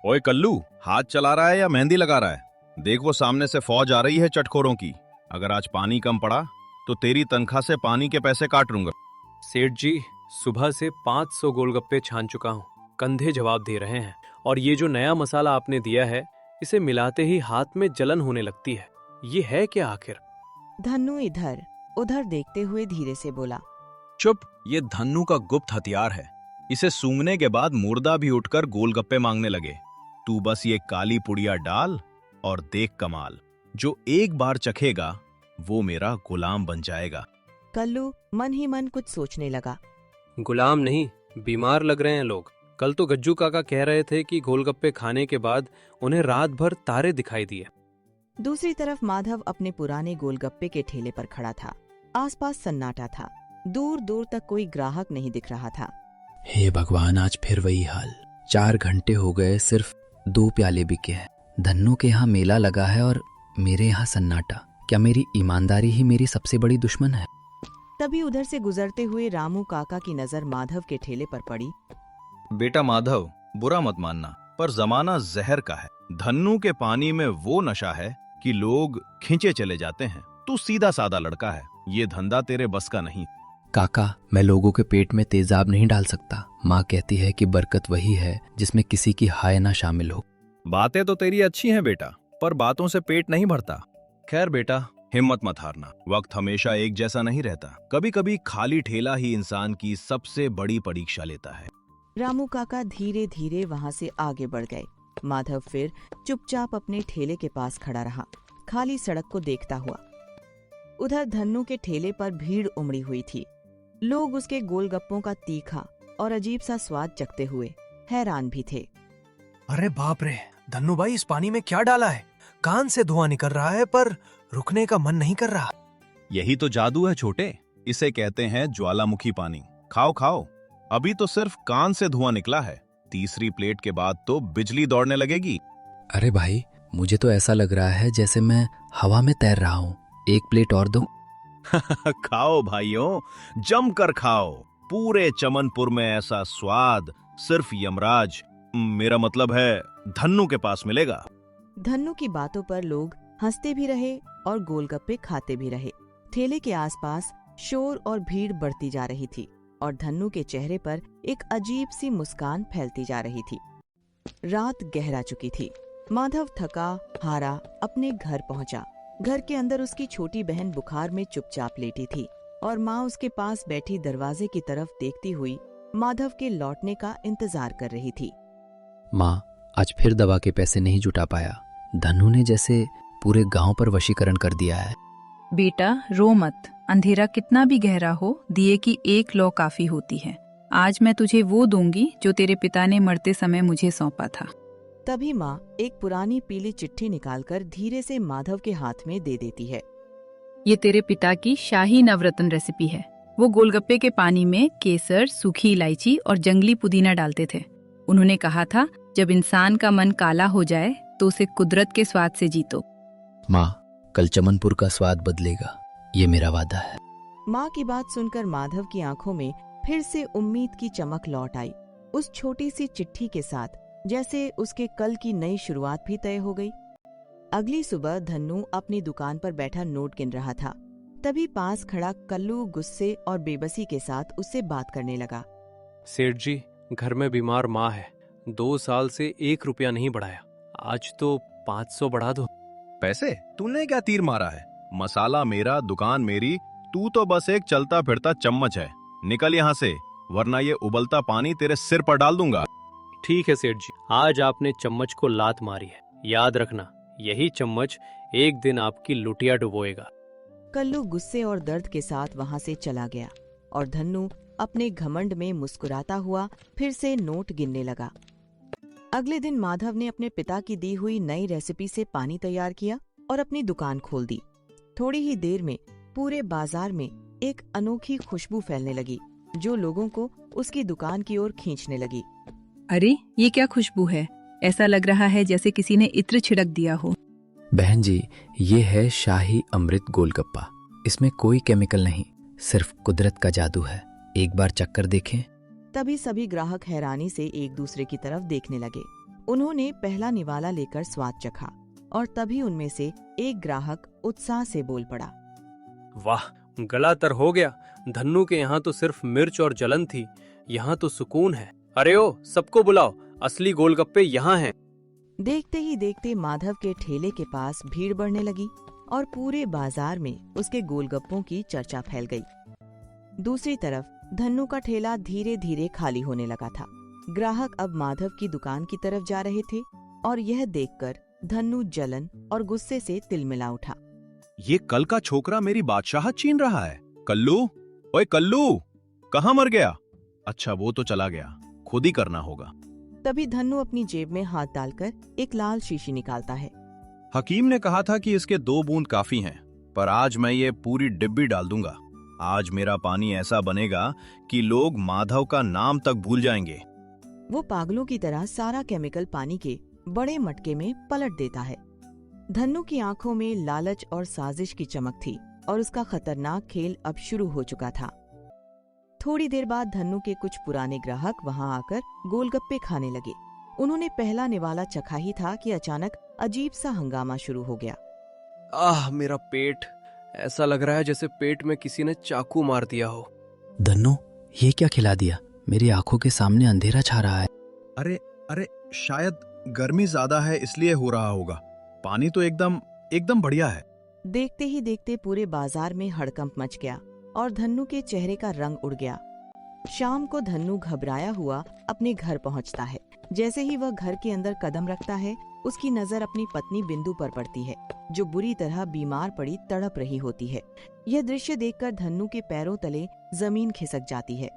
ओए कल्लू, हाथ चला रहा है या मेहंदी लगा रहा है? देख वो सामने से फौज आ रही है चटखोरों की। अगर आज पानी कम पड़ा तो तेरी तनख्वाह से पानी के पैसे काट लूंगा। सेठ जी, सुबह से 500 गोलगप्पे छान चुका हूँ। कंधे जवाब दे रहे हैं। और ये जो नया मसाला आपने दिया है, इसे मिलाते ही हाथ में जलन होने लगती है। ये है क्या आखिर? धन्नू इधर उधर देखते हुए धीरे से बोला। चुप, ये धन्नू का गुप्त हथियार है। इसे सूंघने के बाद मुर्दा भी उठकर गोलगप्पे मांगने लगे। तू बस ये काली पुड़िया डाल और देख कमाल। जो एक बार चखेगा वो मेरा गुलाम बन जाएगा। कल्लू मन ही मन कुछ सोचने लगा। गुलाम नहीं, बीमार लग रहे हैं लोग। कल तो गज्जू काका कह रहे थे कि गोलगप्पे खाने के बाद उन्हें रात भर तारे दिखाई दिए। दूसरी तरफ माधव अपने पुराने गोलगप्पे के ठेले पर खड़ा था। आसपास सन्नाटा था। दूर दूर तक कोई ग्राहक नहीं दिख रहा था। हे भगवान, आज फिर वही हाल। 4 घंटे हो गए, सिर्फ 2 प्याले बिके हैं। धन्नू के यहाँ मेला लगा है और मेरे यहाँ सन्नाटा। क्या मेरी ईमानदारी ही मेरी सबसे बड़ी दुश्मन है? तभी उधर से गुजरते हुए रामू काका की नजर माधव के ठेले पर पड़ी। बेटा माधव, बुरा मत मानना, पर जमाना जहर का है। धन्नू के पानी में वो नशा है कि लोग खींचे चले जाते हैं। तू सीधा सादा लड़का है, ये धंधा तेरे बस का नहीं। काका, मैं लोगों के पेट में तेजाब नहीं डाल सकता। माँ कहती है कि बरकत वही है जिसमें किसी की हाय ना शामिल हो। बातें तो तेरी अच्छी हैं बेटा, पर बातों से पेट नहीं भरता। खैर बेटा, हिम्मत मत हारना। वक्त हमेशा एक जैसा नहीं रहता। कभी कभी खाली ठेला ही इंसान की सबसे बड़ी परीक्षा लेता है। रामू काका धीरे धीरे वहां से आगे बढ़ गए। माधव फिर चुपचाप अपने ठेले के पास खड़ा रहा, खाली सड़क को देखता हुआ। उधर धन्नू के ठेले पर भीड़ उमड़ी हुई थी। लोग उसके गोलगप्पों का तीखा और अजीब सा स्वाद चखते हुए हैरान भी थे। अरे बाप रे, धन्नू भाई, इस पानी में क्या डाला है? कान से धुआं निकल रहा है पर रुकने का मन नहीं कर रहा। यही तो जादू है छोटे, इसे कहते हैं ज्वालामुखी पानी। खाओ खाओ, अभी तो सिर्फ कान से धुआं निकला है। तीसरी प्लेट के बाद तो बिजली दौड़ने लगेगी। अरे भाई, मुझे तो ऐसा लग रहा है जैसे मैं हवा में तैर रहा हूँ। 1 प्लेट और दो। खाओ भाइयों, जमकर खाओ। पूरे चमनपुर में ऐसा स्वाद सिर्फ यमराज, मेरा मतलब है धन्नू के पास मिलेगा। धन्नू की बातों पर लोग हंसते भी रहे और गोलगप्पे खाते भी रहे। ठेले के आसपास शोर और भीड़ बढ़ती जा रही थी और धन्नू के चेहरे पर एक अजीब सी मुस्कान फैलती जा रही थी। रात गहरा चुकी थी। माधव थका हारा अपने घर पहुंचा। घर के अंदर उसकी छोटी बहन बुखार में चुपचाप लेटी थी और माँ उसके पास बैठी दरवाजे की तरफ देखती हुई माधव के लौटने का इंतजार कर रही थी। माँ, आज फिर दवा के पैसे नहीं जुटा पाया। धन्नू ने जैसे पूरे गांव पर वशीकरण कर दिया है। बेटा रो मत। अंधेरा कितना भी गहरा हो, दिए की एक लौ काफी होती है। आज मैं तुझे वो दूंगी जो तेरे पिता ने मरते समय मुझे सौंपा था। तभी माँ एक पुरानी पीली चिट्ठी निकालकर धीरे से माधव के हाथ में दे देती है। ये तेरे पिता की शाही नवरत्न रेसिपी है। वो गोलगप्पे के पानी में केसर, सूखी इलायची और जंगली पुदीना डालते थे। उन्होंने कहा था, जब इंसान का मन काला हो जाए तो उसे कुदरत के स्वाद से जीतो। माँ, कल चमनपुर का स्वाद बदलेगा, ये मेरा वादा है। माँ की बात सुनकर माधव की आंखों में फिर से उम्मीद की चमक लौट आई। उस छोटी सी चिट्ठी के साथ जैसे उसके कल की नई शुरुआत भी तय हो गई। अगली सुबह धन्नू अपनी दुकान पर बैठा नोट गिन रहा था। तभी पास खड़ा कल्लू गुस्से और बेबसी के साथ उससे बात करने लगा। सेठ जी, घर में बीमार माँ है। 2 साल से 1 रुपया नहीं बढ़ाया। आज तो 500 बढ़ा दो। पैसे? तूने क्या तीर मारा है? मसाला मेरा, दुकान मेरी, तू तो बस एक चलता फिरता चम्मच है। निकल यहाँ से, वरना ये उबलता पानी तेरे सिर पर डाल दूंगा। ठीक है सेठ जी, आज आपने चम्मच को लात मारी है। याद रखना, यही चम्मच एक दिन आपकी लुटिया डुबोएगा। कल्लू गुस्से और दर्द के साथ वहां से चला गया और धन्नू अपने घमंड में मुस्कुराता हुआ फिर से नोट गिनने लगा। अगले दिन माधव ने अपने पिता की दी हुई नई रेसिपी से पानी तैयार किया और अपनी दुकान खोल दी। थोड़ी ही देर में पूरे बाजार में एक अनोखी खुशबू फैलने लगी जो लोगों को उसकी दुकान की ओर खींचने लगी। अरे ये क्या खुशबू है? ऐसा लग रहा है जैसे किसी ने इत्र छिड़क दिया हो। बहन जी, ये है शाही अमृत गोलगप्पा। इसमें कोई केमिकल नहीं, सिर्फ कुदरत का जादू है। एक बार चक्कर देखें। तभी सभी ग्राहक हैरानी से एक दूसरे की तरफ देखने लगे। उन्होंने पहला निवाला लेकर स्वाद चखा और तभी उनमें से एक ग्राहक उत्साह से बोल पड़ा। वाह, गला तर हो गया। धन्नू के यहाँ तो सिर्फ मिर्च और जलन थी, यहाँ तो सुकून है। अरे ओ, सबको बुलाओ, असली गोलगप्पे यहाँ हैं। देखते ही देखते माधव के ठेले के पास भीड़ बढ़ने लगी और पूरे बाजार में उसके गोलगप्पों की चर्चा फैल गई। दूसरी तरफ धन्नू का ठेला धीरे धीरे खाली होने लगा था। ग्राहक अब माधव की दुकान की तरफ जा रहे थे और यह देखकर धन्नू जलन और गुस्से से तिलमिला उठा। ये कल का छोकरा मेरी बादशाहत छीन रहा है। कल्लू, ओए कल्लू, कहाँ मर गया? अच्छा, वो तो चला गया, खुद ही करना होगा। तभी धन्नू अपनी जेब में हाथ डालकर एक लाल शीशी निकालता है। हकीम ने कहा था कि इसके 2 बूंद काफी हैं, पर आज मैं ये पूरी डिब्बी डाल दूंगा। आज मेरा पानी ऐसा बनेगा कि लोग माधव का नाम तक भूल जाएंगे। वो पागलों की तरह सारा केमिकल पानी के बड़े मटके में पलट देता है। धन्नू की आंखों में लालच और साजिश की चमक थी और उसका खतरनाक खेल अब शुरू हो चुका था। थोड़ी देर बाद धन्नू के कुछ पुराने ग्राहक वहां आकर गोलगप्पे खाने लगे। उन्होंने पहला निवाला चखा ही था कि अचानक अजीब सा हंगामा शुरू हो गया। आह, मेरा पेट, ऐसा लग रहा है जैसे पेट में किसी ने चाकू मार दिया हो। धन्नो, ये क्या खिला दिया? मेरी आंखों के सामने अंधेरा छा रहा है। अरे शायद गर्मी ज्यादा है इसलिए हो रहा होगा। पानी तो एकदम बढ़िया है। देखते ही देखते पूरे बाजार में हड़कंप मच गया और धन्नू के चेहरे का रंग उड़ गया। शाम को धन्नू घबराया हुआ अपने घर पहुंचता है। जैसे ही वह घर के अंदर कदम रखता है, उसकी नजर अपनी पत्नी बिंदु पर पड़ती है, जो बुरी तरह बीमार पड़ी तड़प रही होती है। यह दृश्य देखकर धन्नू के पैरों तले जमीन खिसक जाती है।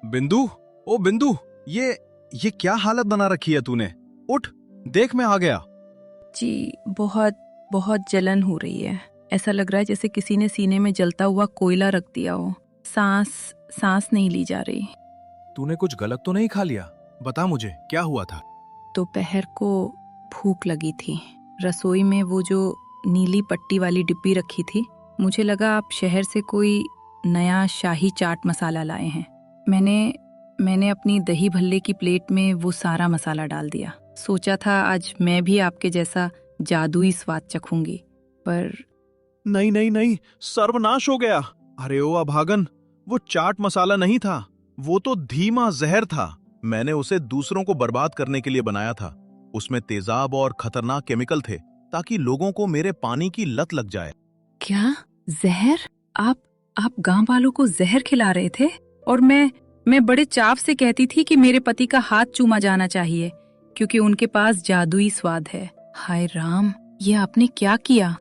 बिंदु, ओ बिंदु, ये क्या हालत बना रखी है तूने? उठ, देख मैं आ गया। जी, बहुत बहुत जलन हो रही है। ऐसा लग रहा है जैसे किसी ने सीने में जलता हुआ कोयला रख दिया हो। सांस नहीं ली जा रही। तूने कुछ गलत तो नहीं खा लिया? बता मुझे, क्या हुआ था? दोपहर को भूख लगी थी। रसोई में वो जो नीली पट्टी वाली डिब्बी रखी थी, मुझे लगा आप शहर से कोई नया शाही चाट मसाला लाए हैं। मैंने अपनी दही भल्ले की प्लेट में वो सारा मसाला डाल दिया। सोचा था आज मैं भी आपके जैसा जादुई स्वाद चखूंगी, पर नहीं, सर्वनाश हो गया। अरे ओ अभागन, वो चाट मसाला नहीं था, वो तो धीमा जहर था। मैंने उसे दूसरों को बर्बाद करने के लिए बनाया था। उसमें तेजाब और खतरनाक केमिकल थे ताकि लोगों को मेरे पानी की लत लग जाए। क्या जहर? आप गांव वालों को जहर खिला रहे थे? और मैं बड़े चाव से कहती थी कि मेरे पति का हाथ चूमा जाना चाहिए क्योंकि उनके पास जादुई स्वाद है। हाय राम, ये आपने क्या किया?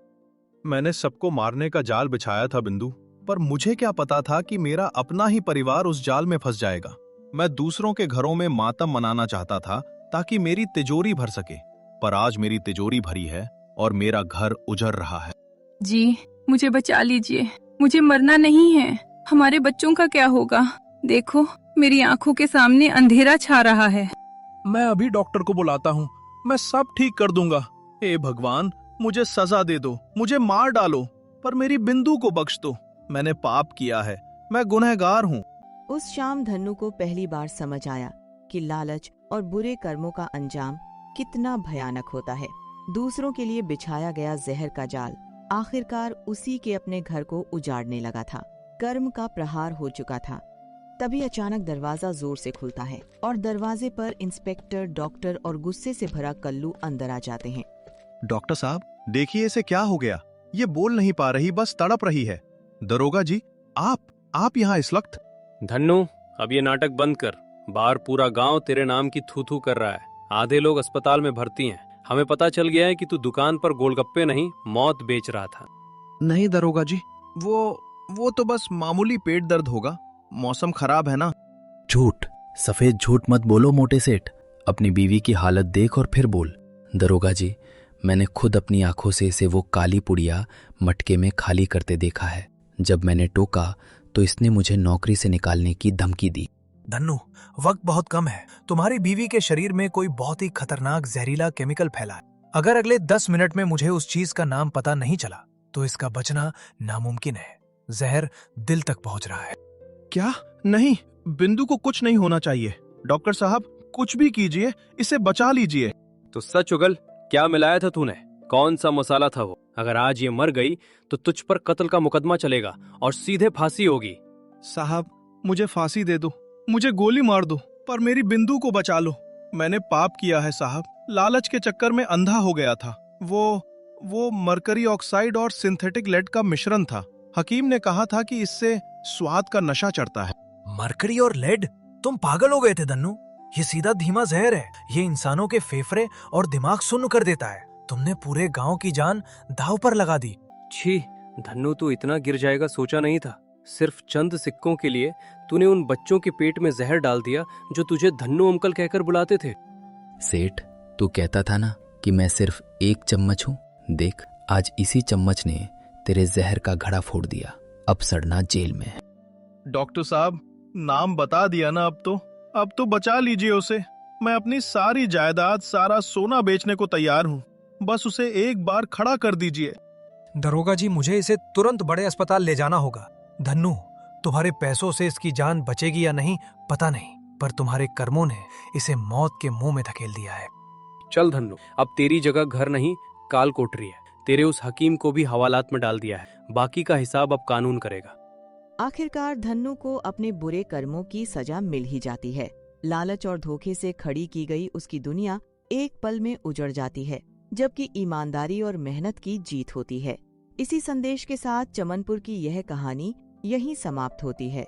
मैंने सबको मारने का जाल बिछाया था बिंदु, पर मुझे क्या पता था कि मेरा अपना ही परिवार उस जाल में फंस जाएगा। मैं दूसरों के घरों में मातम मनाना चाहता था ताकि मेरी तिजोरी भर सके, पर आज मेरी तिजोरी भरी है और मेरा घर उजड़ रहा है। जी, मुझे बचा लीजिए, मुझे मरना नहीं है। हमारे बच्चों का क्या होगा? देखो, मेरी आंखों के सामने अंधेरा छा रहा है। मैं अभी डॉक्टर को बुलाता हूँ, मैं सब ठीक कर दूंगा। हे भगवान, मुझे सजा दे दो, मुझे मार डालो, पर मेरी बिंदु को बख्श दो। मैंने पाप किया है, मैं गुनहगार हूँ। उस शाम धन्नू को पहली बार समझ आया कि लालच और बुरे कर्मों का अंजाम कितना भयानक होता है। दूसरों के लिए बिछाया गया जहर का जाल आखिरकार उसी के अपने घर को उजाड़ने लगा था। कर्म का प्रहार हो चुका था। तभी अचानक दरवाजा जोर से खुलता है और दरवाजे पर इंस्पेक्टर, डॉक्टर और गुस्से से भरा कल्लू अंदर आ जाते हैं। डॉक्टर साहब, देखिए इसे क्या हो गया। ये बोल नहीं पा रही, बस तड़प रही है। दरोगा जी, आप यहाँ इस वक्त? धन्नू, अब ये नाटक बंद कर। बाहर पूरा गांव तेरे नाम की थू थू कर रहा है। आधे लोग अस्पताल में भर्ती हैं। हमें पता चल गया है कि तू दुकान पर गोलगप्पे नहीं, मौत बेच रहा था। नहीं दरोगा जी, वो तो बस मामूली पेट दर्द होगा। मौसम खराब है ना। झूठ, सफेद झूठ मत बोलो मोटे सेठ। अपनी बीवी की हालत देख और फिर बोल। दरोगा जी, मैंने खुद अपनी आंखों से इसे वो काली पुड़िया मटके में खाली करते देखा है। जब मैंने टोका तो इसने मुझे नौकरी से निकालने की धमकी दी। धन्नू, वक्त बहुत कम है। तुम्हारी बीवी के शरीर में कोई बहुत ही खतरनाक जहरीला केमिकल फैला है। अगर अगले 10 मिनट में मुझे उस चीज का नाम पता नहीं चला तो इसका बचना नामुमकिन है। जहर दिल तक पहुंच रहा है। क्या? नहीं, बिंदु को कुछ नहीं होना चाहिए। डॉक्टर साहब, कुछ भी कीजिए, इसे बचा लीजिए। तो सच उगल, क्या मिलाया था तूने? कौन सा मसाला था वो? अगर आज ये मर गई तो तुझ पर कत्ल का मुकदमा चलेगा और सीधे फांसी होगी। साहब, मुझे फांसी दे दो, मुझे गोली मार दो, पर मेरी बिंदु को बचा लो। मैंने पाप किया है साहब, लालच के चक्कर में अंधा हो गया था। वो मरकरी ऑक्साइड और सिंथेटिक लेड का मिश्रण था। हकीम ने कहा था कि इससे स्वाद का नशा चढ़ता है। मरकरी और लेड? तुम पागल हो गए थे धन्नू। ये सीधा धीमा जहर है। ये इंसानों के फेफड़े और दिमाग सुन्न कर देता है। तुमने पूरे गांव की जान दांव पर लगा दी। छी धन्नू, तू इतना गिर जाएगा सोचा नहीं था। सिर्फ चंद सिक्कों के लिए तूने उन बच्चों के पेट में जहर डाल दिया जो तुझे धन्नू अंकल कहकर बुलाते थे। सेठ, तू कहता था ना कि मैं सिर्फ एक चम्मच हूँ। देख, आज इसी चम्मच ने तेरे जहर का घड़ा फोड़ दिया। अब सड़ना जेल में है। डॉक्टर साहब, नाम बता दिया ना, अब तो बचा लीजिए उसे। मैं अपनी सारी जायदाद, सारा सोना बेचने को तैयार हूँ। बस उसे एक बार खड़ा कर दीजिए। दरोगा जी, मुझे इसे तुरंत बड़े अस्पताल ले जाना होगा। धन्नू, तुम्हारे पैसों से इसकी जान बचेगी या नहीं पता नहीं, पर तुम्हारे कर्मों ने इसे मौत के मुंह में धकेल दिया है। चल धन्नू, अब तेरी जगह घर नहीं काल कोठरी है। तेरे उस हकीम को भी हवालात में डाल दिया है। बाकी का हिसाब अब कानून करेगा। आखिरकार धन्नू को अपने बुरे कर्मों की सजा मिल ही जाती है। लालच और धोखे से खड़ी की गई उसकी दुनिया एक पल में उजड़ जाती है, जबकि ईमानदारी और मेहनत की जीत होती है। इसी संदेश के साथ चमनपुर की यह कहानी यहीं समाप्त होती है।